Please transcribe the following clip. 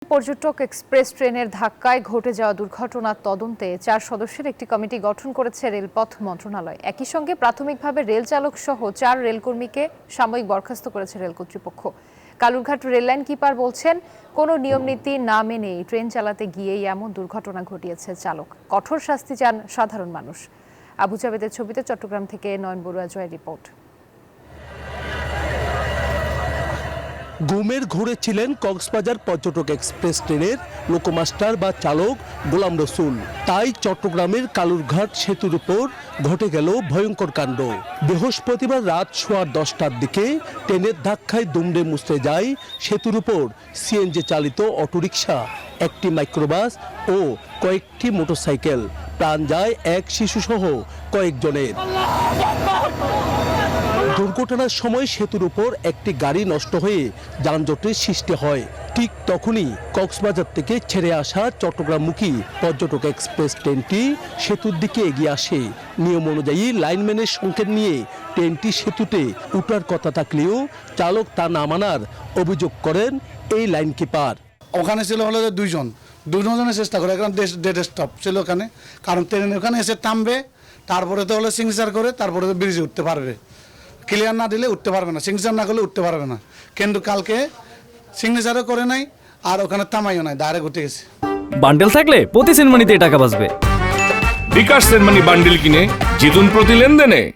পর্যটক এক্সপ্রেস ট্রেনের ধাক্কায় ঘটে যাওয়া দুর্ঘটনার তদন্তে 4 সদস্যের একটি কমিটি গঠন করেছে রেলপথ মন্ত্রণালয়। একই সঙ্গে প্রাথমিকভাবে রেল চালক সহ 4 রেলকর্মীকে সাময়িক বরখাস্ত করেছে রেল কর্তৃপক্ষ। কালুরঘাট রেললাইন কিপার বলছেন, কোনো নিয়মনীতি না মেনে ট্রেন চালাতে গিয়েই এমন দুর্ঘটনা ঘটিয়েছে চালক। কঠোর শাস্তি চান সাধারণ মানুষ। আবু জাবেদের ছবিতে চট্টগ্রাম থেকে নয়ন বড়ুয়া জয়ের রিপোর্ট। গুমের ঘুরে ছিলেন কক্সবাজার পর্যটক এক্সপ্রেস ট্রেনের লোকোমাস্টার বা চালক গোলাম রসুল। তাই চট্টগ্রামের কালুরঘাট সেতুর উপর ঘটে গেল ভয়ঙ্কর কাণ্ড। বৃহস্পতিবার রাত 10:15টার দিকে ট্রেনের ধাক্কায় দুমড়ে মুচড়ে যায় সেতুর উপর সিএনজি চালিত অটোরিকশা, একটি মাইক্রোবাস ও কয়েকটি মোটরসাইকেল। প্রাণ যায় এক শিশুসহ কয়েকজনের। দুর্ঘটনার সময় সেতুর উপর একটি গাড়ি নষ্ট হয়ে যানজটের সৃষ্টি হয়। ঠিক তখনই কক্সবাজার থেকে ছেড়ে আসা চট্টগ্রামমুখী পর্যটক এক্সপ্রেস ট্রেনটি সেতুর দিকে এগিয়ে আসে। নিয়ম অনুযায়ী লাইনম্যানের সংকেত নিয়ে ট্রেনটি সেতুতে উঠার কথা থাকলেও চালক তা না মানার অভিযোগ করেন এই লাইন কিপার। ওখানে ছিল হলো দুজনের চেষ্টা করে, এখন ডেড স্টপ ছিল ওখানে, কারণ ট্রেন ওখানে এসে থামবে, তারপরে তো হলো সিগনেচার করে তারপরে তো ব্রিজে উঠতে পারবে। ক্লিয়ার না দিলে উঠতে পারবে না, সিগনেচার না করলে উঠতে পারবে না। কিন্তু কালকে সিগনেচারও করে নাই আর ওখানে থামাইও নাই, ডাইরেক্ট উঠে গেছে। বান্ডেল থাকলে প্রতি সেনমানিতে টাকা বাঁচবে। বিকাশ সেনমানি বান্ডেল কিনে জিতুন প্রতি লেনদেনে।